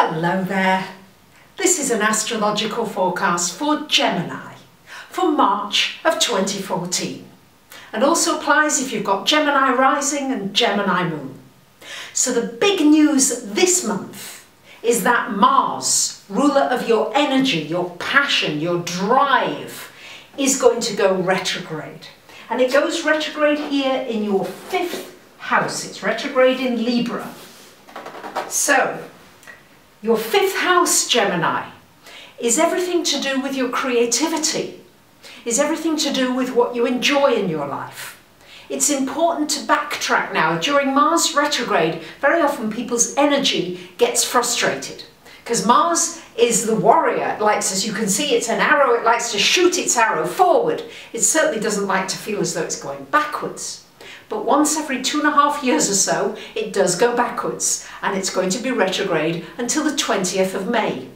Hello there. This is an astrological forecast for Gemini for March of 2014 and also applies if you've got Gemini rising and Gemini moon. So the big news this month is that Mars, ruler of your energy, your passion, your drive, is going to go retrograde. And it goes retrograde here in your 5th house. It's retrograde in Libra. So, your 5th house, Gemini, is everything to do with your creativity, is everything to do with what you enjoy in your life. It's important to backtrack now. During Mars retrograde, very often people's energy gets frustrated because Mars is the warrior. It likes, as you can see, it's an arrow. It likes to shoot its arrow forward. It certainly doesn't like to feel as though it's going backwards. But once every 2.5 years or so, it does go backwards, and it's going to be retrograde until the 20th of May.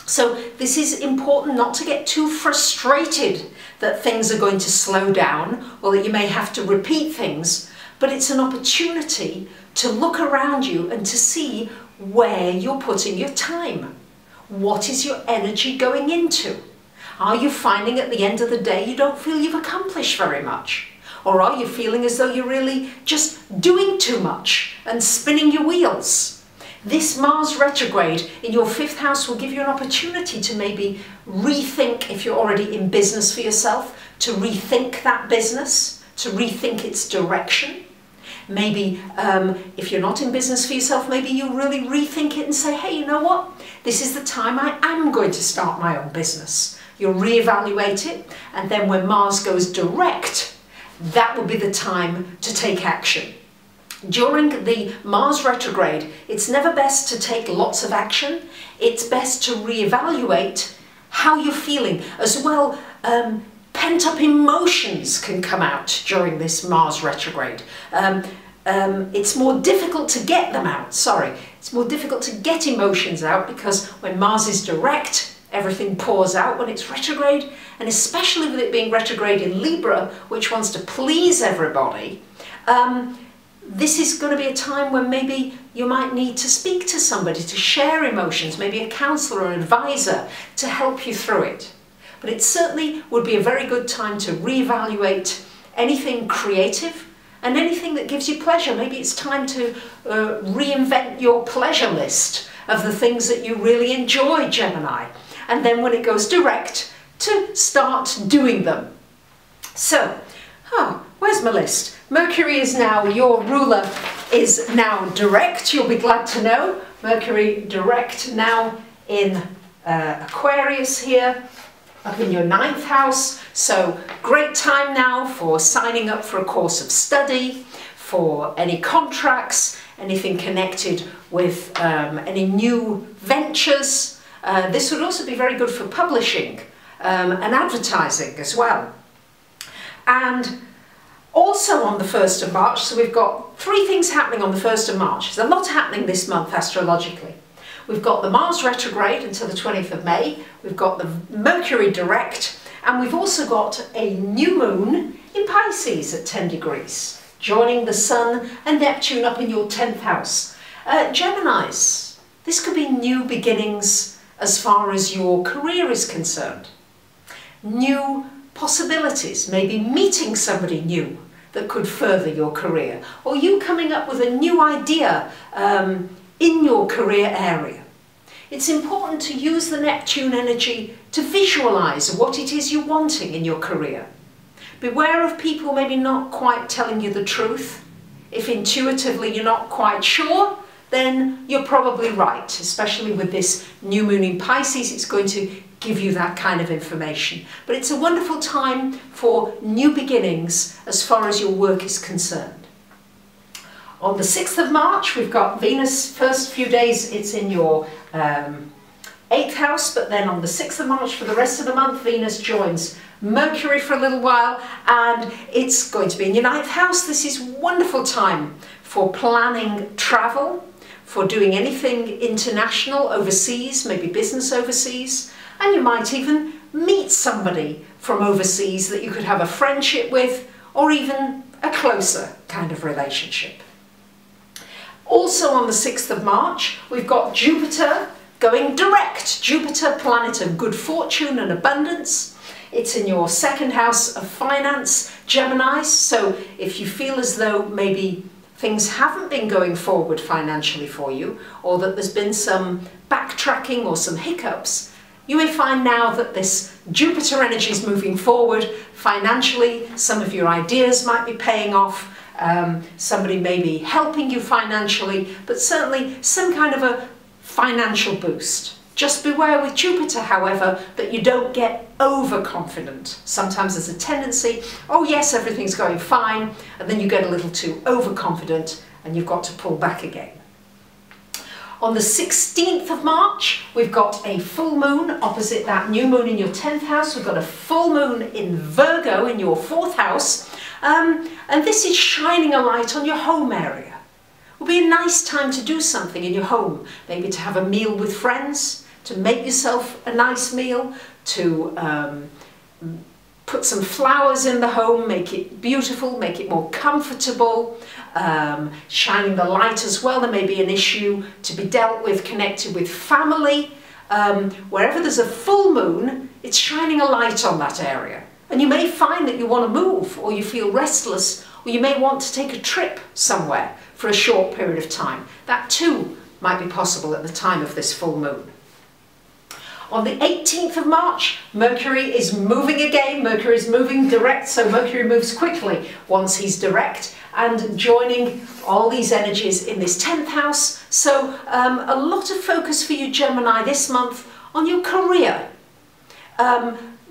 So this is important not to get too frustrated that things are going to slow down or that you may have to repeat things, but it's an opportunity to look around you and to see where you're putting your time. What is your energy going into? Are you finding at the end of the day you don't feel you've accomplished very much? Or are you feeling as though you're really just doing too much and spinning your wheels? This Mars retrograde in your 5th house will give you an opportunity to maybe rethink, if you're already in business for yourself, to rethink that business, to rethink its direction. Maybe if you're not in business for yourself, maybe you really rethink it and say, hey, you know what? This is the time I am going to start my own business. You'll reevaluate it, and then when Mars goes direct, that will be the time to take action. During the Mars retrograde, it's never best to take lots of action. It's best to reevaluate how you're feeling. As well, pent-up emotions can come out during this Mars retrograde. It's more difficult to get them out, It's more difficult to get emotions out because when Mars is direct, everything pours out. When it's retrograde, and especially with it being retrograde in Libra, which wants to please everybody, this is going to be a time when maybe you might need to speak to somebody to share emotions, maybe a counsellor or an advisor to help you through it. But it certainly would be a very good time to reevaluate anything creative and anything that gives you pleasure. Maybe it's time to reinvent your pleasure list of the things that you really enjoy, Gemini. And then when it goes direct, to start doing them. So, where's my list? Mercury is now, your ruler is now direct, you'll be glad to know. Mercury direct now in Aquarius here, up in your 9th house. So great time now for signing up for a course of study, for any contracts, anything connected with any new ventures. This would also be very good for publishing and advertising as well. And also on the 1st of March, so we've got 3 things happening on the 1st of March. There's a lot happening this month astrologically. We've got the Mars retrograde until the 20th of May, we've got the Mercury direct, and we've also got a new moon in Pisces at 10 degrees, joining the Sun and Neptune up in your 10th house. Geminis, this could be new beginnings as far as your career is concerned. New possibilities, maybe meeting somebody new that could further your career, or you coming up with a new idea in your career area. It's important to use the Neptune energy to visualize what it is you're wanting in your career. Beware of people maybe not quite telling you the truth. If intuitively you're not quite sure, then you're probably right, especially with this new moon in Pisces. It's going to give you that kind of information. But it's a wonderful time for new beginnings as far as your work is concerned. On the 6th of March, we've got Venus. First few days it's in your 8th house, but then on the 6th of March for the rest of the month, Venus joins Mercury for a little while, and it's going to be in your 9th house. This is a wonderful time for planning travel, for doing anything international, overseas, maybe business overseas, and you might even meet somebody from overseas that you could have a friendship with, or even a closer kind of relationship. Also on the 6th of March, we've got Jupiter going direct. Jupiter, planet of good fortune and abundance. It's in your second house of finance, Gemini. So if you feel as though maybe things haven't been going forward financially for you, or that there's been some backtracking or some hiccups, you may find now that this Jupiter energy is moving forward financially. Some of your ideas might be paying off. Somebody may be helping you financially, but certainly some kind of a financial boost. Just beware with Jupiter, however, that you don't get overconfident. Sometimes there's a tendency, oh yes, everything's going fine, and then you get a little too overconfident and you've got to pull back again. On the 16th of March, we've got a full moon opposite that new moon in your 10th house. We've got a full moon in Virgo in your 4th house. And this is shining a light on your home area. It will be a nice time to do something in your home. Maybe to have a meal with friends, to make yourself a nice meal, to put some flowers in the home, make it beautiful, make it more comfortable, shining the light as well. There may be an issue to be dealt with connected with family. Wherever there's a full moon, it's shining a light on that area. And you may find that you want to move, or you feel restless, or you may want to take a trip somewhere for a short period of time. That too might be possible at the time of this full moon. On the 18th of March, Mercury is moving again. Mercury is moving direct, so Mercury moves quickly once he's direct, and joining all these energies in this 10th house. So a lot of focus for you, Gemini, this month on your career.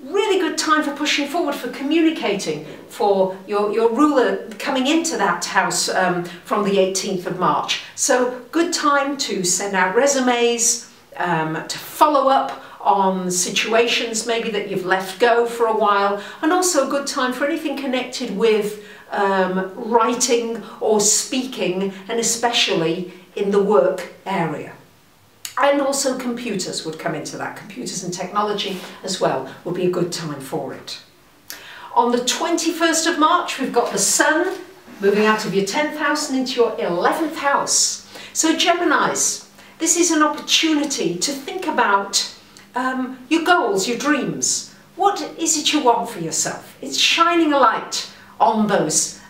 Really good time for pushing forward, for communicating, for your ruler coming into that house from the 18th of March. So good time to send out resumes, to follow up on situations maybe that you've left go for a while, and also a good time for anything connected with writing or speaking, and especially in the work area. And also computers would come into that. Computers and technology as well would be a good time for it. On the 21st of March, we've got the Sun moving out of your 10th house and into your 11th house. So Geminis, this is an opportunity to think about your goals, your dreams. What is it you want for yourself? It's shining a light on those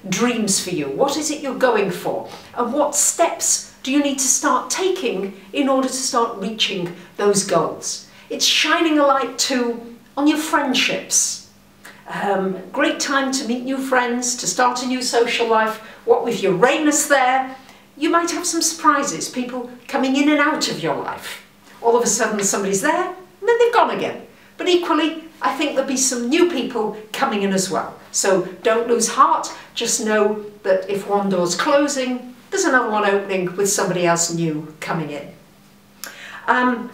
dreams for you. What is it you're going for? And what steps do you need to start taking in order to start reaching those goals? It's shining a light too on your friendships. Great time to meet new friends, to start a new social life. What with Uranus there, you might have some surprises, people coming in and out of your life. All of a sudden somebody's there, and then they've gone again. But equally, I think there'll be some new people coming in as well. So don't lose heart, just know that if one door's closing, there's another one opening with somebody else new coming in. On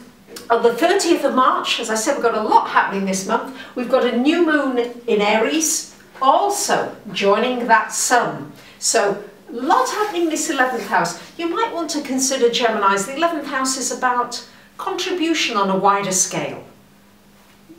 the 30th of March, as I said, we've got a lot happening this month. We've got a new moon in Aries, also joining that Sun. So a lot happening in this 11th house. You might want to consider, Geminis, the 11th house is about contribution on a wider scale.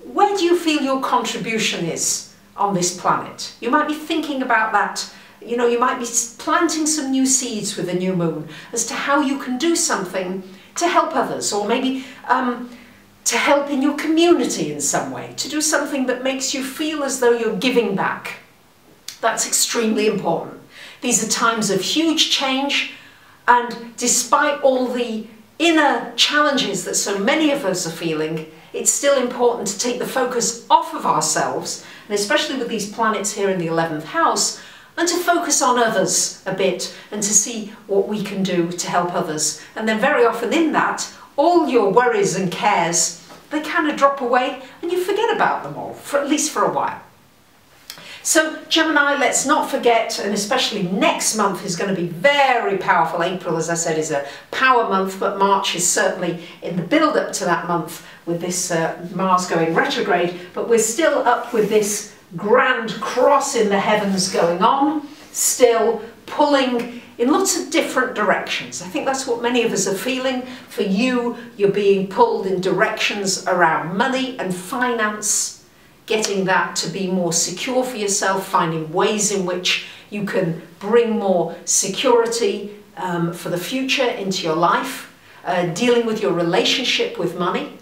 Where do you feel your contribution is on this planet? You might be thinking about that. You know, you might be planting some new seeds with the new moon as to how you can do something to help others, or maybe to help in your community in some way, to do something that makes you feel as though you're giving back. That's extremely important. These are times of huge change, and despite all the inner challenges that so many of us are feeling, it's still important to take the focus off of ourselves, and especially with these planets here in the 11th house, and to focus on others a bit and to see what we can do to help others. And then very often in that, all your worries and cares, they kind of drop away and you forget about them all, for at least for a while. So Gemini, let's not forget, and especially next month is going to be very powerful. April, as I said, is a power month, but March is certainly in the build-up to that month with this Mars going retrograde, but we're still up with this grand cross in the heavens going on, still pulling in lots of different directions. I think that's what many of us are feeling. For you, you're being pulled in directions around money and finance, getting that to be more secure for yourself, finding ways in which you can bring more security for the future into your life. dealing with your relationship with money.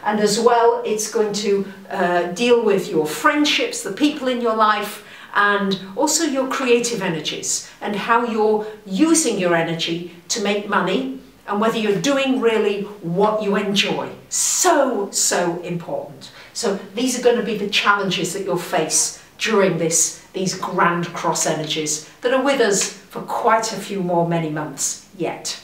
And as well, it's going to deal with your friendships, the people in your life, and also your creative energies and how you're using your energy to make money and whether you're doing really what you enjoy. So, so important. So these are going to be the challenges that you'll face during these grand cross energies that are with us for quite a few more many months yet.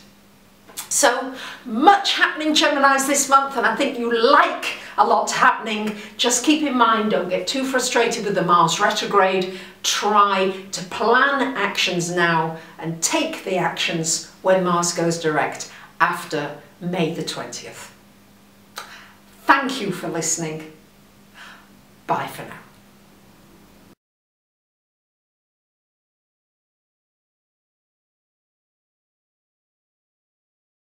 So much happening, Geminis, this month, and I think you like a lot happening. Just keep in mind, don't get too frustrated with the Mars retrograde. Try to plan actions now and take the actions when Mars goes direct after May the 20th. Thank you for listening. Bye for now.